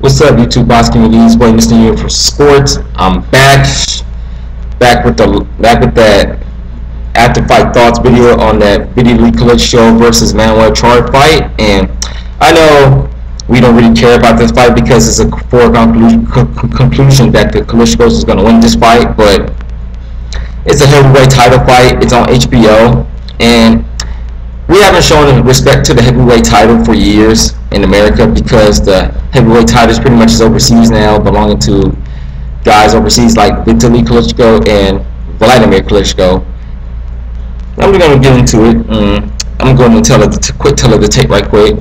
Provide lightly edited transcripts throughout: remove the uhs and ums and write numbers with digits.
What's up, YouTube box community? It's boy Mr. New for Sports. I'm back with that after fight thoughts video on that Vitali Klitschko versus Manuel Charr fight. And I know we don't really care about this fight because it's a foregone conclusion that the Klitschko is going to win this fight, but it's a heavyweight title fight. It's on HBO, and we haven't shown respect to the heavyweight title for years in America because the heavyweight title pretty much is overseas now, belonging to guys overseas like Vitali Klitschko and Vladimir Klitschko. I'm going to get into it. I'm going to tell it the tape right quick.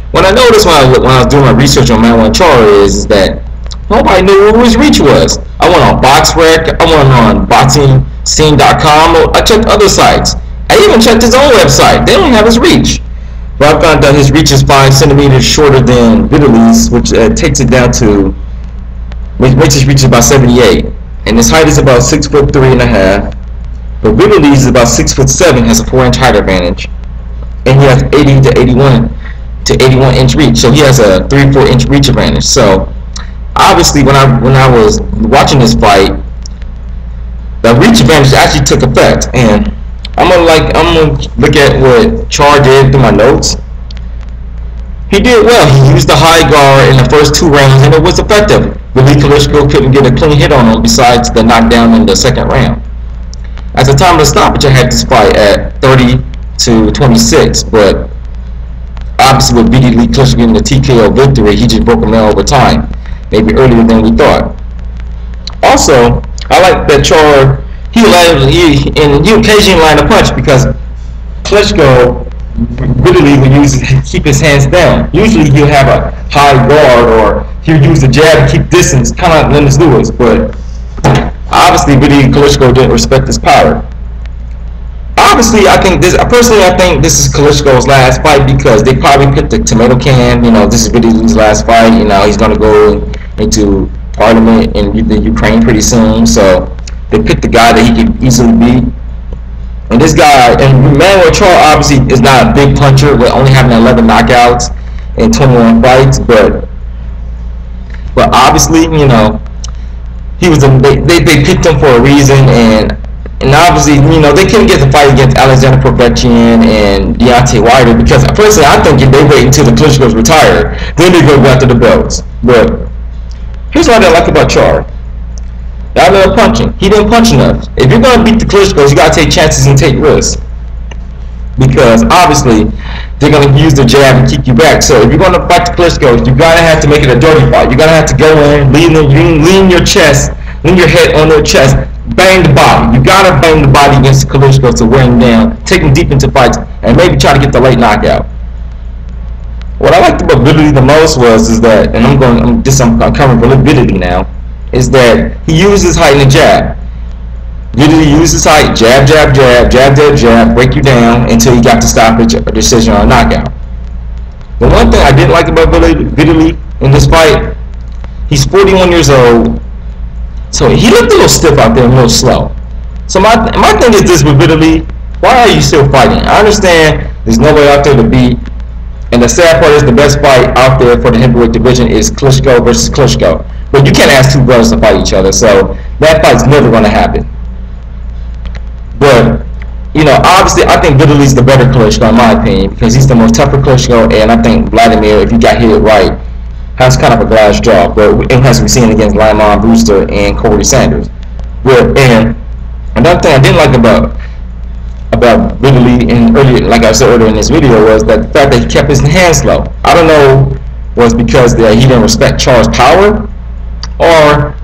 What I noticed when I was doing my research on Manuel Charr is that nobody knew who his reach was. I went on BoxRec, I went on BoxingScene.com, I checked other sites. I even checked his own website. They don't have his reach. But I found that his reach is 5 centimeters shorter than Vitali's, which takes it down to, which his reach is about 78. And his height is about 6'3.5". But Vitali's is about 6'7", has a 4-inch height advantage. And he has 80 to 81 inch reach. So he has a 3-4 inch reach advantage. So obviously when I was watching this fight, the reach advantage actually took effect. And I'm gonna look at what Charr did through my notes. He did well. He used the high guard in the first 2 rounds, and it was effective. Vitali Klitschko couldn't get a clean hit on him besides the knockdown in the 2nd round. At the time of the stoppage, I had this fight at 30-26, but obviously with Vitali Klitschko getting the TKO victory, he just broke him out over time, maybe earlier than we thought. Also, I like that Charr. He occasionally land a punch because Klitschko really would keep his hands down. Usually he'll have a high guard or he'll use the jab to keep distance, kind of like Lennox Lewis. But obviously Vitali Klitschko didn't respect his power. Obviously, personally I think this is Klitschko's last fight because they probably put the tomato can. You know, this is Vitali's last fight. You know, he's gonna go into Parliament in the Ukraine pretty soon, so they picked the guy that he could easily beat. And this guy, and Manuel Charr obviously is not a big puncher with only having 11 knockouts in 21 fights, but obviously, you know, they picked him for a reason, and obviously, you know, they couldn't get the fight against Alexander Povetkin and Deontay Wilder because personally I think if they wait until the Klitschko's retire, then they go after the belts. But here's what I like about Charr. Y'all know punching. He didn't punch enough. If you're going to beat the Klitschkos, you got to take chances and take risks. Because obviously, they're going to use the jab and kick you back. So if you're going to fight the Klitschkos, you got to have to make it a dirty fight. You got to have to go in, lean your chest, lean your head on their chest, bang the body. You got to bang the body against the Klitschkos to wear him down, take him deep into fights, and maybe try to get the late knockout. What I liked about Vitali the most is that, and I'm coming for Vitali now, is that he used his height in the jab. Vitali used his height, jab, jab, jab, jab, jab, jab, break you down until he got the stoppage or decision or knockout. The one thing I didn't like about Vitali in this fight, he's 41 years old, so he looked a little stiff out there, a little slow. So my thing is this with Vitali, why are you still fighting? I understand there's nobody out there to beat, and the sad part is the best fight out there for the heavyweight division is Klitschko versus Klitschko. But you can't ask 2 brothers to fight each other, so that fight's never going to happen. But, you know, obviously I think Vitali's the better Klitschko in my opinion because he's the most tougher Klitschko, and I think Vladimir, if he got hit right, has kind of a glass jaw. But it has to be seen against Lamont Brewster and Corey Sanders. And another thing I didn't like about Vitali, and earlier, like I said earlier in this video, was that the fact that he kept his hands low. I don't know, was because he didn't respect Charr's power, or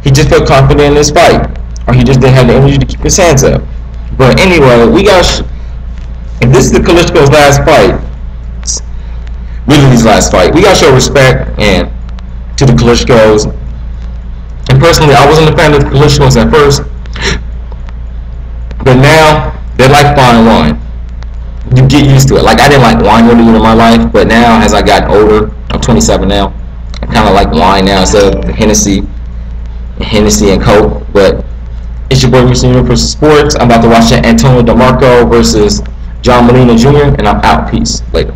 he just felt confident in his fight, or he just didn't have the energy to keep his hands up. But anyway, if this is the Klitschko's last fight, Vitali's last fight, we gotta show respect and to the Klitschkos. And personally, I wasn't a fan of the Klitschkos at first, but now they like fine wine. You get used to it. Like I didn't like wine earlier in my life, but now as I got older, I'm 27 now, I kind of like wine now instead of Hennessy and Coke. But it's your boy Mr. New for Sports. I'm about to watch Antonio DeMarco versus John Molina Jr. and I'm out. Peace. Later.